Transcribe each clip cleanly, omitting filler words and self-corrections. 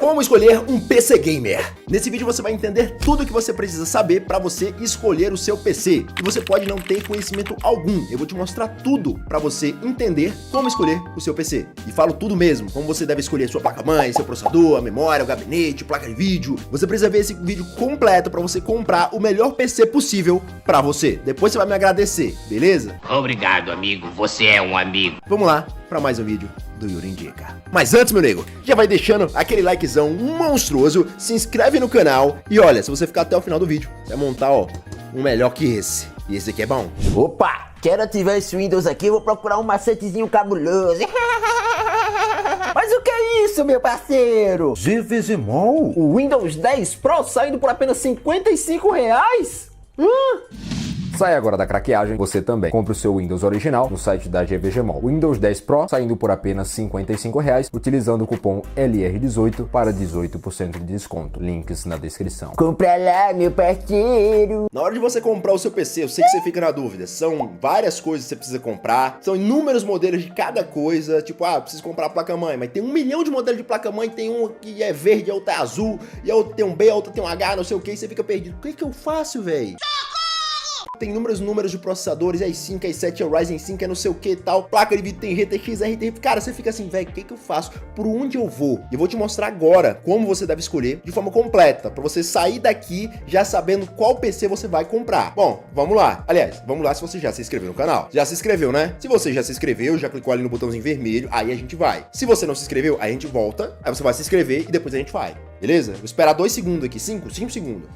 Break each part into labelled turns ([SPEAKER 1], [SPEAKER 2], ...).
[SPEAKER 1] Como escolher um PC Gamer? Nesse vídeo você vai entender tudo o que você precisa saber para você escolher o seu PC. E você pode não ter conhecimento algum. Eu vou te mostrar tudo para você entender como escolher o seu PC. E falo tudo mesmo, como você deve escolher sua placa-mãe, seu processador, a memória, o gabinete, placa de vídeo. Você precisa ver esse vídeo completo para você comprar o melhor PC possível para você. Depois você vai me agradecer, beleza?
[SPEAKER 2] Obrigado, amigo. Você é um amigo.
[SPEAKER 1] Vamos lá para mais um vídeo do Yuri Indica. Mas antes, meu nego, já vai deixando aquele likezão monstruoso, se inscreve no canal e olha, se você ficar até o final do vídeo, você vai montar, ó, um melhor que esse. E esse aqui é bom.
[SPEAKER 3] Opa, quero ativar esse Windows aqui, vou procurar um macetezinho cabuloso. Mas o que é isso, meu parceiro? GVGMall? O Windows 10 Pro saindo por apenas R$55?
[SPEAKER 4] Sai agora da craqueagem, você também. Compre o seu Windows original no site da GVGMall. O Windows 10 Pro saindo por apenas R$55, utilizando o cupom LR18 para 18% de desconto. Links na descrição.
[SPEAKER 3] Compra lá, meu parceiro.
[SPEAKER 1] Na hora de você comprar o seu PC, eu sei que você fica na dúvida. São várias coisas que você precisa comprar. São inúmeros modelos de cada coisa. Tipo, preciso comprar a placa-mãe. Mas tem 1 milhão de modelos de placa-mãe. Tem um que é verde, a outra é azul. E a outra tem um B, a outra tem um H, não sei o que. E você fica perdido. O que eu faço, velho? Tem inúmeros números de processadores, i5, i7, Ryzen 5, é não sei o que e tal. Placa de vídeo tem GTX, RTX. Cara, você fica assim, velho, o que eu faço? Por onde eu vou? E eu vou te mostrar agora como você deve escolher de forma completa, pra você sair daqui já sabendo qual PC você vai comprar. Bom, vamos lá. Aliás, vamos lá se você já se inscreveu no canal. Já se inscreveu, né? Se você já se inscreveu, já clicou ali no botãozinho vermelho, aí a gente vai. Se você não se inscreveu, aí a gente volta, aí você vai se inscrever e depois a gente vai. Beleza? Vou esperar 2 segundos aqui, 5 segundos.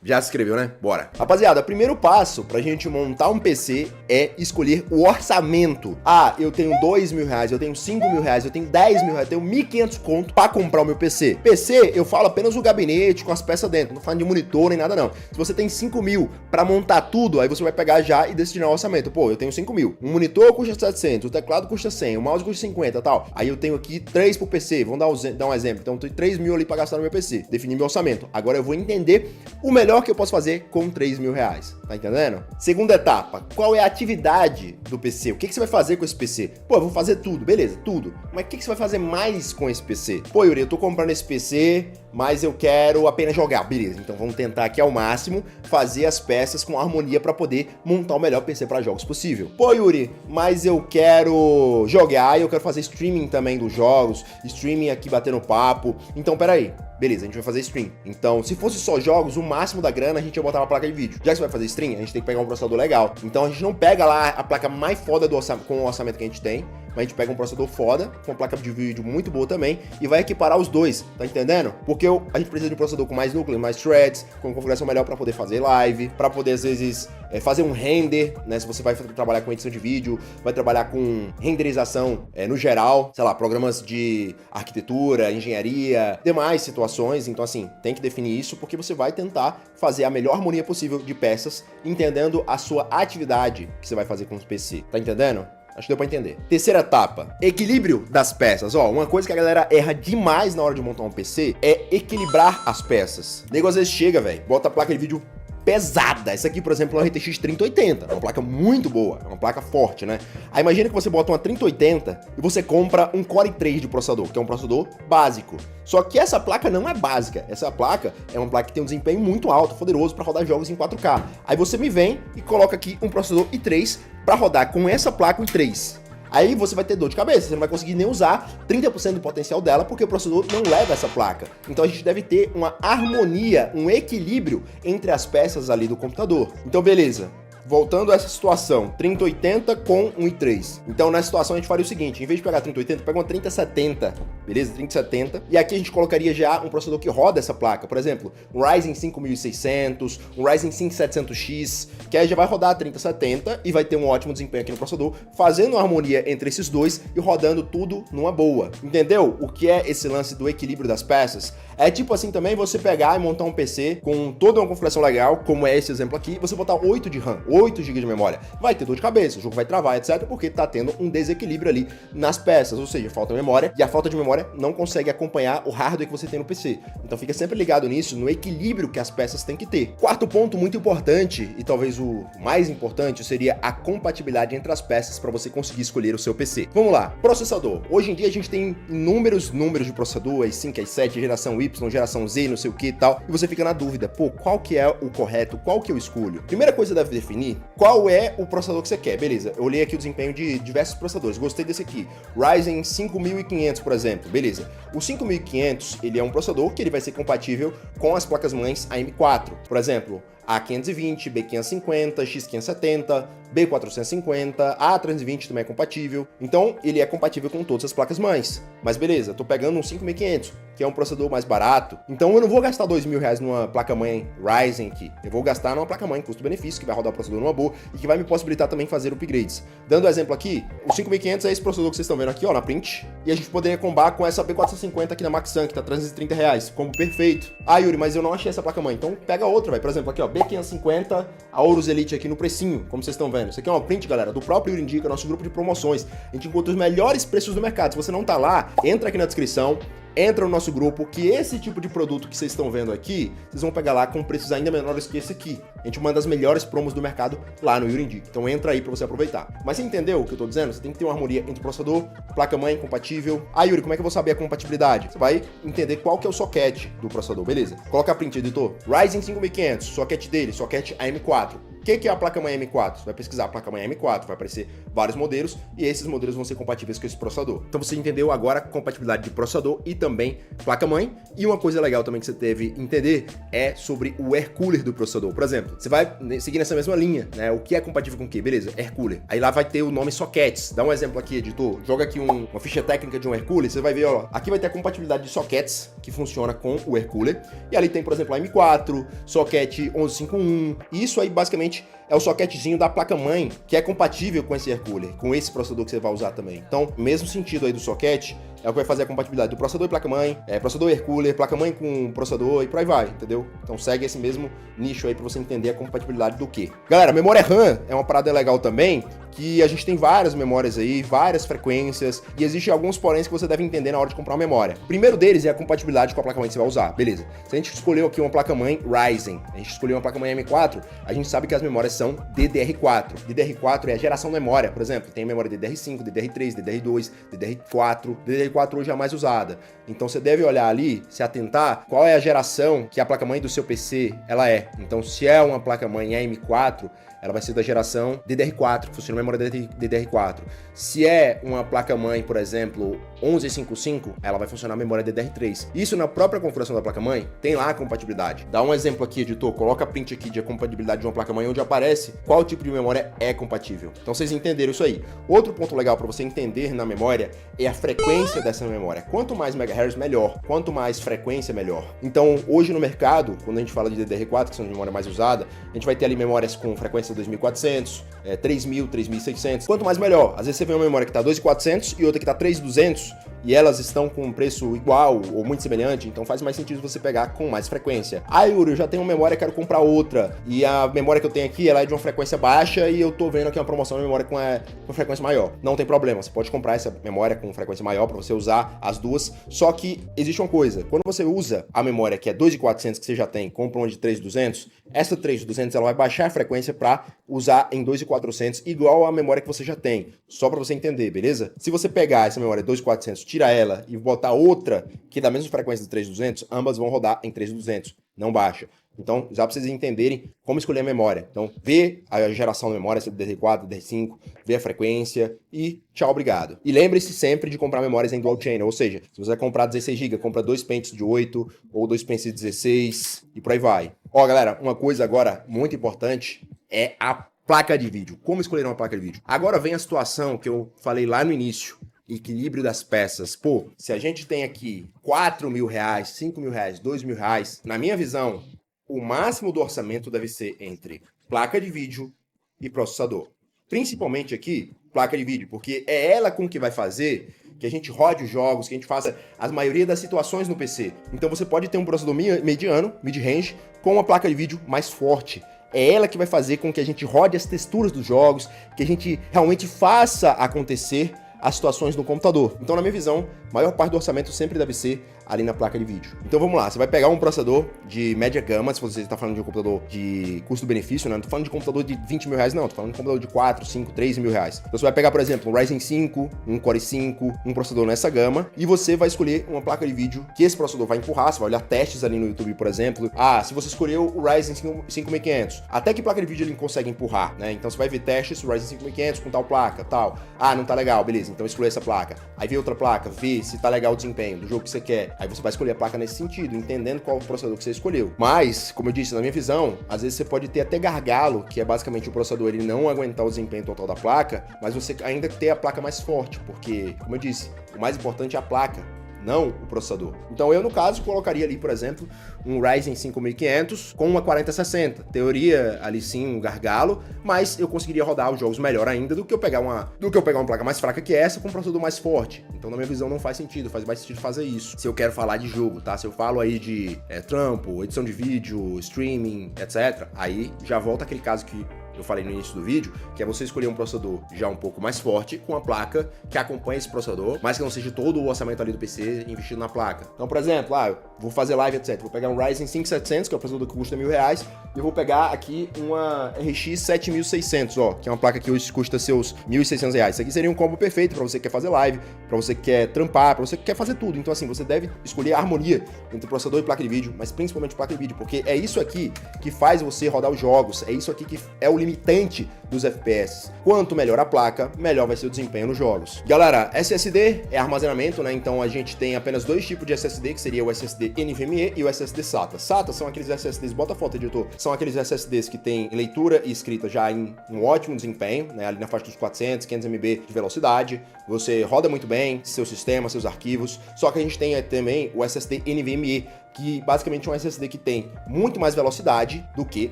[SPEAKER 1] Já se inscreveu, né? Bora. Rapaziada, o primeiro passo pra gente montar um PC é escolher o orçamento. Eu tenho R$2.000, eu tenho R$5.000, eu tenho R$10.000, eu tenho 1.500 conto pra comprar o meu PC. PC, eu falo apenas o gabinete com as peças dentro, não falo de monitor nem nada não. Se você tem 5.000 pra montar tudo, aí você vai pegar já e destinar o orçamento. Pô, eu tenho 5.000. Um monitor custa 700, o teclado custa 100, o mouse custa 50 e tal. Aí eu tenho aqui 3 pro PC, vamos dar um exemplo. Então eu tenho 3.000 ali pra gastar no meu PC. Defini meu orçamento. Agora eu vou entender o melhor que eu posso fazer com R$3.000, tá entendendo? Segunda etapa, qual é a atividade do PC? O que você vai fazer com esse PC? Pô, eu vou fazer tudo, beleza, tudo. Mas o que você vai fazer mais com esse PC? Pô, Yuri, eu tô comprando esse PC, mas eu quero apenas jogar, beleza. Então vamos tentar aqui ao máximo fazer as peças com harmonia para poder montar o melhor PC para jogos possível. Pô, Yuri, mas eu quero jogar e eu quero fazer streaming também dos jogos, streaming aqui batendo papo. Então, peraí. Beleza, a gente vai fazer stream. Então, se fosse só jogos, o máximo da grana a gente ia botar uma placa de vídeo. Já que você vai fazer stream, a gente tem que pegar um processador legal. Então, a gente não pega lá a placa mais foda do com o orçamento que a gente tem, mas a gente pega um processador foda, com uma placa de vídeo muito boa também, e vai equiparar os dois, tá entendendo? Porque a gente precisa de um processador com mais núcleo, mais threads, com uma configuração melhor para poder fazer live, para poder, às vezes, fazer um render, né? Se você vai trabalhar com edição de vídeo, vai trabalhar com renderização no geral, sei lá, programas de arquitetura, engenharia, demais situações. Então, assim, tem que definir isso, porque você vai tentar fazer a melhor harmonia possível de peças, entendendo a sua atividade que você vai fazer com o PC, tá entendendo? Acho que deu pra entender. Terceira etapa, equilíbrio das peças. Ó, uma coisa que a galera erra demais na hora de montar um PC é equilibrar as peças. O nego às vezes chega, velho, bota a placa de vídeo pesada. Essa aqui, por exemplo, é uma RTX 3080. É uma placa muito boa, é uma placa forte, né? Aí imagina que você bota uma 3080 e você compra um Core i3 de processador, que é um processador básico. Só que essa placa não é básica. Essa placa é uma placa que tem um desempenho muito alto, poderoso para rodar jogos em 4K. Aí você me vem e coloca aqui um processador i3 para rodar com essa placa i3. Aí você vai ter dor de cabeça, você não vai conseguir nem usar 30% do potencial dela, porque o processador não leva essa placa. Então a gente deve ter uma harmonia, um equilíbrio entre as peças ali do computador. Então beleza. Voltando a essa situação, 3080 com um i3. Então, nessa situação, a gente faria o seguinte, em vez de pegar 3080, pega uma 3070, beleza? 3070. E aqui a gente colocaria já um processador que roda essa placa. Por exemplo, um Ryzen 5600, um Ryzen 5700X, que aí já vai rodar a 3070 e vai ter um ótimo desempenho aqui no processador, fazendo uma harmonia entre esses dois e rodando tudo numa boa. Entendeu o que é esse lance do equilíbrio das peças? É tipo assim também você pegar e montar um PC com toda uma configuração legal, como é esse exemplo aqui, você botar 8 de RAM, 8 GB de memória. Vai ter dor de cabeça, o jogo vai travar, etc, porque tá tendo um desequilíbrio ali nas peças, ou seja, falta memória, e a falta de memória não consegue acompanhar o hardware que você tem no PC. Então fica sempre ligado nisso, no equilíbrio que as peças têm que ter. Quarto ponto muito importante, e talvez o mais importante, seria a compatibilidade entre as peças para você conseguir escolher o seu PC. Vamos lá, processador. Hoje em dia a gente tem inúmeros números de processador, i5, i7, geração Y, geração Z, não sei o que e tal, e você fica na dúvida, pô, qual que é o correto, qual que eu escolho? Primeira coisa deve definir qual é o processador que você quer. Beleza, eu olhei aqui o desempenho de diversos processadores, gostei desse aqui, Ryzen 5500, por exemplo, beleza. O 5500, ele é um processador que ele vai ser compatível com as placas-mães AM4, por exemplo, A520, B550, X570, B450, A320 também é compatível. Então, ele é compatível com todas as placas-mães. Mas beleza, tô pegando um 5500, que é um processador mais barato. Então, eu não vou gastar R$2.000 numa placa-mãe Ryzen aqui. Eu vou gastar numa placa-mãe custo-benefício, que vai rodar o processador numa boa e que vai me possibilitar também fazer upgrades. Dando exemplo aqui, o 5500 é esse processador que vocês estão vendo aqui, ó, na print. E a gente poderia combar com essa B450 aqui na Maxan, que tá R$330, como perfeito. Ah, Yuri, mas eu não achei essa placa-mãe. Então, pega outra, vai. Por exemplo, aqui, ó, B550, a Aorus Elite aqui no precinho, como vocês estão vendo. Isso aqui é uma print, galera, do próprio Yuri Indica, nosso grupo de promoções. A gente encontra os melhores preços do mercado. Se você não tá lá, entra aqui na descrição, entra no nosso grupo, que esse tipo de produto que vocês estão vendo aqui, vocês vão pegar lá com preços ainda menores que esse aqui. A gente manda as melhores promos do mercado lá no Yuri Indica. Então entra aí pra você aproveitar. Mas você entendeu o que eu tô dizendo? Você tem que ter uma harmonia entre processador, placa-mãe compatível. Ah, Yuri, como é que eu vou saber a compatibilidade? Você vai entender qual que é o socket do processador, beleza? Coloca a print, editor. Ryzen 5500, socket dele, socket AM4. O que é a placa-mãe M4? Você vai pesquisar a placa-mãe M4, vai aparecer vários modelos e esses modelos vão ser compatíveis com esse processador. Então você entendeu agora a compatibilidade de processador e também placa-mãe. E uma coisa legal também que você deve entender é sobre o air cooler do processador. Por exemplo, você vai seguir nessa mesma linha, né? O que é compatível com o que? Beleza, air cooler. Aí lá vai ter o nome sockets. Dá um exemplo aqui, editor. Joga aqui uma ficha técnica de um air cooler, você vai ver, ó, aqui vai ter a compatibilidade de sockets que funciona com o air cooler. E ali tem, por exemplo, a M4, socket 1151. E isso aí basicamente é o socketzinho da placa-mãe que é compatível com esse air cooler, com esse processador que você vai usar também. Então, mesmo sentido aí do socket, é o que vai fazer a compatibilidade do processador e placa-mãe, processador air cooler, placa-mãe com processador e por aí vai, entendeu? Então segue esse mesmo nicho aí pra você entender a compatibilidade do quê. Galera, memória RAM é uma parada legal também, que a gente tem várias memórias aí, várias frequências, e existem alguns poréns que você deve entender na hora de comprar uma memória. O primeiro deles é a compatibilidade com a placa-mãe que você vai usar, beleza. Se a gente escolheu aqui uma placa-mãe Ryzen, a gente escolheu uma placa-mãe M4, a gente sabe que as memórias são DDR4. DDR4 é a geração da memória, por exemplo, tem memória DDR5, DDR3, DDR2, DDR4, DDR4 hoje é a mais usada. Então você deve olhar ali, se atentar, qual é a geração que a placa-mãe do seu PC ela é. Então se é uma placa-mãe AM4, ela vai ser da geração DDR4, que funciona na memória DDR4. Se é uma placa-mãe, por exemplo, 1155, ela vai funcionar na memória DDR3. Isso na própria configuração da placa-mãe tem lá a compatibilidade. Dá um exemplo aqui, editor, coloca a print aqui de compatibilidade de uma placa-mãe onde aparece qual tipo de memória é compatível. Então vocês entenderam isso aí. Outro ponto legal para você entender na memória é a frequência dessa memória. Quanto mais megahertz, melhor. Quanto mais frequência, melhor. Então, hoje no mercado, quando a gente fala de DDR4, que são de memória mais usada, a gente vai ter ali memórias com frequência 2400, 3000, 3600. Quanto mais melhor. Às vezes você vê uma memória que tá 2400 e outra que tá 3200 e elas estão com um preço igual ou muito semelhante, então faz mais sentido você pegar com mais frequência. Ah, Yuri, eu já tenho uma memória, quero comprar outra, e a memória que eu tenho aqui, ela é de uma frequência baixa e eu tô vendo aqui uma promoção de memória com frequência maior. Não tem problema, você pode comprar essa memória com frequência maior para você usar as duas, só que existe uma coisa, quando você usa a memória que é 2400 que você já tem, compra uma de 3200, essa 3200 ela vai baixar a frequência para usar em 2400 igual a memória que você já tem, só para você entender, beleza? Se você pegar essa memória 2400, tira ela e botar outra que é da mesma frequência do 3200, ambas vão rodar em 3200, não baixa. Então, já para vocês entenderem como escolher a memória. Então, vê a geração da memória, se é DDR4, DDR5, vê a frequência e tchau, obrigado. E lembre-se sempre de comprar memórias em dual channel, ou seja, se você vai comprar 16 GB, compra 2 pentes de 8 ou 2 pentes de 16 e por aí vai. Ó, galera, uma coisa agora muito importante é a placa de vídeo. Como escolher uma placa de vídeo? Agora vem a situação que eu falei lá no início. Equilíbrio das peças. Pô, se a gente tem aqui R$4.000, R$5.000, R$2.000, na minha visão, o máximo do orçamento deve ser entre placa de vídeo e processador. Principalmente aqui, placa de vídeo, porque é ela com que vai fazer que a gente rode os jogos, que a gente faça a maioria das situações no PC. Então você pode ter um processador mediano, mid-range, com uma placa de vídeo mais forte. é ela que vai fazer com que a gente rode as texturas dos jogos, que a gente realmente faça acontecer as situações no computador. Então, na minha visão, a maior parte do orçamento sempre deve ser ali na placa de vídeo. Então vamos lá, você vai pegar um processador de média gama, se você está falando de um computador de custo-benefício, né? Não tô falando de computador de 20 mil reais, não, tô falando de um computador de 4, 5, 3 mil reais. Então você vai pegar, por exemplo, um Ryzen 5, um Core 5, um processador nessa gama, e você vai escolher uma placa de vídeo que esse processador vai empurrar, você vai olhar testes ali no YouTube, por exemplo. Se você escolheu o Ryzen 5500, até que placa de vídeo ele consegue empurrar, né? Então você vai ver testes, o Ryzen 5500 com tal placa, tal. Não tá legal, beleza, então escolhe essa placa. Aí vê outra placa, vê se tá legal o desempenho do jogo que você quer. Aí você vai escolher a placa nesse sentido, entendendo qual o processador que você escolheu. Mas, como eu disse, na minha visão, às vezes você pode ter até gargalo, que é basicamente o processador ele não aguentar o desempenho total da placa, mas você ainda ter a placa mais forte, porque, como eu disse, o mais importante é a placa, não o processador. Então eu, no caso, colocaria ali, por exemplo, um Ryzen 5500 com uma 4060. Teoria ali sim, um gargalo, mas eu conseguiria rodar os jogos melhor ainda do que eu pegar uma placa mais fraca que essa com um processador mais forte. Então, na minha visão, não faz sentido, faz mais sentido fazer isso. Se eu quero falar de jogo, tá? Se eu falo aí de trampo, edição de vídeo, streaming, etc., aí já volta aquele caso que eu falei no início do vídeo, que é você escolher um processador já um pouco mais forte, com a placa que acompanha esse processador, mas que não seja todo o orçamento ali do PC investido na placa. Então, por exemplo, eu vou fazer live, etc. Vou pegar um Ryzen 5700, que é o processador que custa R$1.000, e eu vou pegar aqui uma RX 7600, que é uma placa que hoje custa seus R$1.600. Isso aqui seria um combo perfeito para você que quer fazer live, para você que quer trampar, para você que quer fazer tudo. Então, assim, você deve escolher a harmonia entre processador e placa de vídeo, mas principalmente placa de vídeo, porque é isso aqui que faz você rodar os jogos, é isso aqui que é o limitante dos FPS. Quanto melhor a placa, melhor vai ser o desempenho nos jogos. Galera, SSD é armazenamento, né? Então a gente tem apenas dois tipos de SSD, que seria o SSD NVMe e o SSD SATA. SATA são aqueles SSDs, bota a foto, editor, são aqueles SSDs que tem leitura e escrita já em um ótimo desempenho, né? Ali na faixa dos 400, 500 MB de velocidade. Você roda muito bem seu sistema, seus arquivos. Só que a gente tem também o SSD NVMe, que basicamente é um SSD que tem muito mais velocidade do que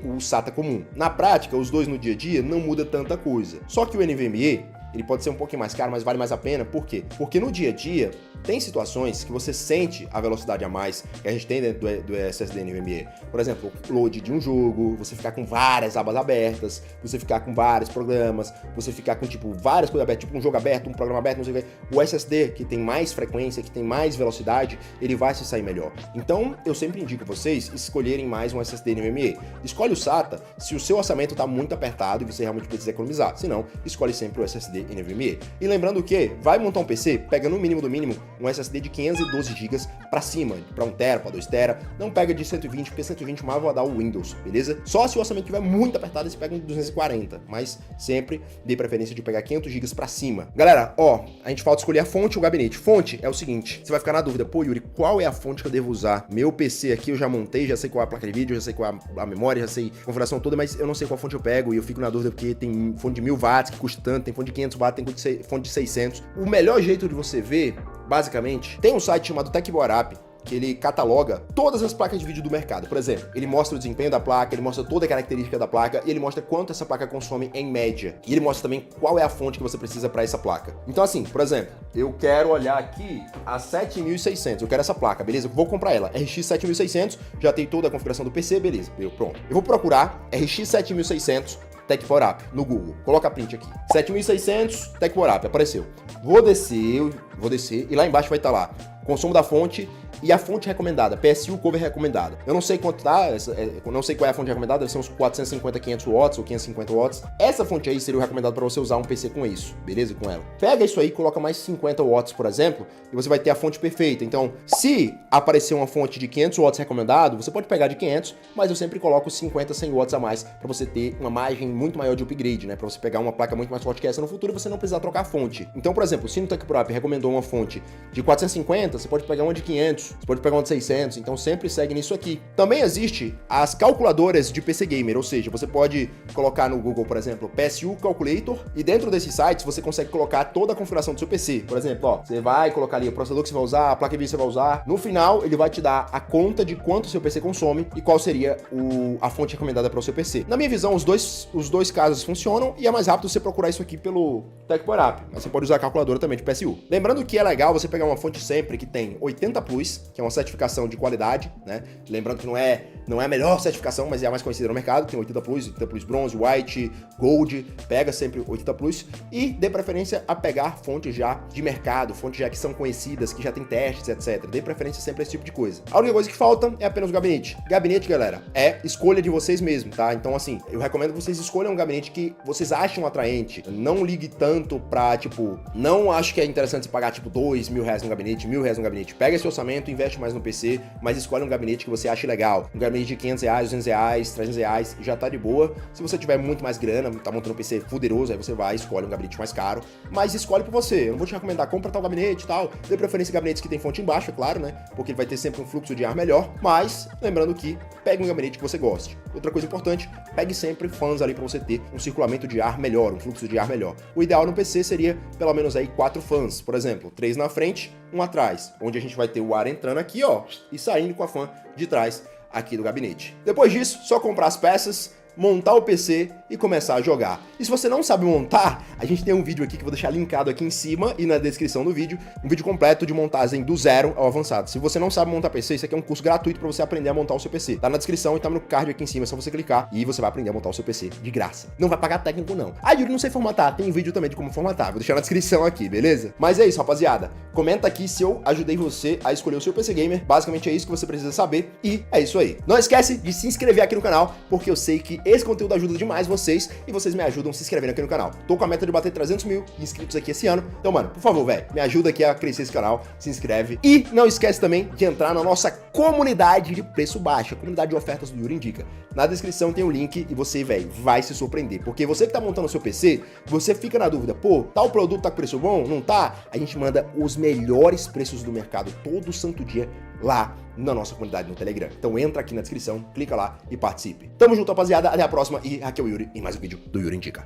[SPEAKER 1] o SATA comum. Na prática, os dois no dia a dia não muda tanta coisa. Só que o NVMe, ele pode ser um pouquinho mais caro, mas vale mais a pena. Por quê? Porque no dia a dia, tem situações que você sente a velocidade a mais que a gente tem dentro do SSD NVMe. Por exemplo, o load de um jogo, você ficar com várias abas abertas, você ficar com vários programas, você ficar com, várias coisas abertas, um jogo aberto, um programa aberto, não sei o que. O SSD, que tem mais frequência, que tem mais velocidade, ele vai se sair melhor. Então, eu sempre indico vocês escolherem mais um SSD NVMe. Escolhe o SATA se o seu orçamento está muito apertado e você realmente precisa economizar. Se não, escolhe sempre o SSD NVMe. E lembrando que, vai montar um PC, pega no mínimo do mínimo um SSD de 512 GB para cima, para 1 TB, para 2 TB, não pega de 120, porque 120 mais vai rodar o Windows, beleza? Só se o orçamento estiver muito apertado, você pega um de 240, mas sempre dê preferência de pegar 500 GB para cima. Galera, a gente falta escolher a fonte ou o gabinete. Fonte é o seguinte, você vai ficar na dúvida, pô, Yuri, qual é a fonte que eu devo usar? Meu PC aqui eu já montei, já sei qual é a placa de vídeo, já sei qual é a memória, já sei a configuração toda, mas eu não sei qual fonte eu pego e eu fico na dúvida porque tem fonte de 1000 watts que custa tanto, tem fonte de 500 watts, tem fonte de 600. O melhor jeito de você ver, basicamente, tem um site chamado TechBoard, que ele cataloga todas as placas de vídeo do mercado. Por exemplo, ele mostra o desempenho da placa, ele mostra toda a característica da placa e ele mostra quanto essa placa consome em média. E ele mostra também qual é a fonte que você precisa para essa placa. Então assim, por exemplo, eu quero olhar aqui a 7600, eu quero essa placa, beleza? Eu vou comprar ela, RX 7600, já tem toda a configuração do PC, beleza? Pronto. Eu vou procurar RX 7600 TechBoard no Google. Coloca a print aqui. 7600 TechBoard, apareceu. Vou descer e lá embaixo vai estar lá consumo da fonte e a fonte recomendada, PSU Cover recomendada. Eu não sei quanto tá, não sei qual é a fonte recomendada, deve ser uns 450, 500 watts ou 550 watts. Essa fonte aí seria o recomendado para você usar um PC com isso, beleza? Com ela. Pega isso aí, coloca mais 50 watts, por exemplo, e você vai ter a fonte perfeita. Então, se aparecer uma fonte de 500 watts recomendado, você pode pegar de 500, mas eu sempre coloco 50, 100 watts a mais para você ter uma margem muito maior de upgrade, né? Para você pegar uma placa muito mais forte que essa no futuro e você não precisar trocar a fonte. Então, por exemplo, se no TechProp recomendou uma fonte de 450, você pode pegar uma de 500, você pode pegar uma de 600, então sempre segue nisso aqui. Também existe as calculadoras de PC Gamer, ou seja, você pode colocar no Google, por exemplo, PSU Calculator, e dentro desses sites você consegue colocar toda a configuração do seu PC. Por exemplo, você vai colocar ali o processador que você vai usar, a placa de vídeo que você vai usar. No final, ele vai te dar a conta de quanto o seu PC consome e qual seria a fonte recomendada para o seu PC. Na minha visão, os dois casos funcionam e é mais rápido você procurar isso aqui pelo TechPower App. Mas você pode usar a calculadora também de PSU. Lembrando que é legal você pegar uma fonte sempre que tem 80 plus, que é uma certificação de qualidade, né? Lembrando que não é a melhor certificação, mas é a mais conhecida no mercado. Tem 80 Plus Bronze, White, Gold, pega sempre 80 Plus e dê preferência a pegar fontes já de mercado, fontes já que são conhecidas, que já tem testes, etc. Dê preferência sempre a esse tipo de coisa. A única coisa que falta é apenas o gabinete. Gabinete, galera, é escolha de vocês mesmos, tá? Então, assim, eu recomendo que vocês escolham um gabinete que vocês acham atraente. Não ligue tanto pra, tipo, não acho que é interessante você pagar, tipo, R$2.000 no gabinete, R$1.000 no gabinete. Pega esse orçamento, investe mais no PC, mas escolhe um gabinete que você ache legal. Um gabinete de R$500, R$200, R$300, já tá de boa. Se você tiver muito mais grana, tá montando um PC fuderoso, aí você vai, escolhe um gabinete mais caro, mas escolhe pra você. Eu não vou te recomendar, compra tal gabinete e tal. Dê preferência em gabinetes que tem fonte embaixo, é claro, né? Porque ele vai ter sempre um fluxo de ar melhor, mas lembrando que pegue um gabinete que você goste. Outra coisa importante, pegue sempre fãs ali pra você ter um circulamento de ar melhor, um fluxo de ar melhor. O ideal no PC seria pelo menos aí 4 fãs, por exemplo, 3 na frente, 1 atrás, onde a gente vai ter o ar entrando aqui, ó, e saindo com a fã de trás aqui do gabinete. Depois disso, só comprar as peças, montar o PC e começar a jogar. E se você não sabe montar, a gente tem um vídeo aqui que eu vou deixar linkado aqui em cima e na descrição do vídeo, um vídeo completo de montagem do zero ao avançado. Se você não sabe montar PC, isso aqui é um curso gratuito para você aprender a montar o seu PC. Tá na descrição e tá no card aqui em cima, é só você clicar e você vai aprender a montar o seu PC de graça. Não vai pagar técnico não. Ah, Yuri, não sei formatar, tem vídeo também de como formatar, vou deixar na descrição aqui, beleza? Mas é isso, rapaziada. Comenta aqui se eu ajudei você a escolher o seu PC Gamer, basicamente é isso que você precisa saber e é isso aí. Não esquece de se inscrever aqui no canal, porque eu sei que esse conteúdo ajuda demais vocês e vocês me ajudam se inscrevendo aqui no canal. Tô com a meta de bater 300 mil inscritos aqui esse ano, então, mano, por favor, velho, me ajuda aqui a crescer esse canal, se inscreve e não esquece também de entrar na nossa comunidade de preço baixo, a comunidade de ofertas do Yuri Indica. Na descrição tem o link e você, velho, vai se surpreender, porque você que tá montando o seu PC, você fica na dúvida, pô, tal produto tá com preço bom? Não tá? A gente manda os melhores preços do mercado todo santo dia lá na nossa comunidade no Telegram. Então entra aqui na descrição, clica lá e participe. Tamo junto, rapaziada. Até a próxima e aqui é o Yuri em mais um vídeo do Yuri Indica.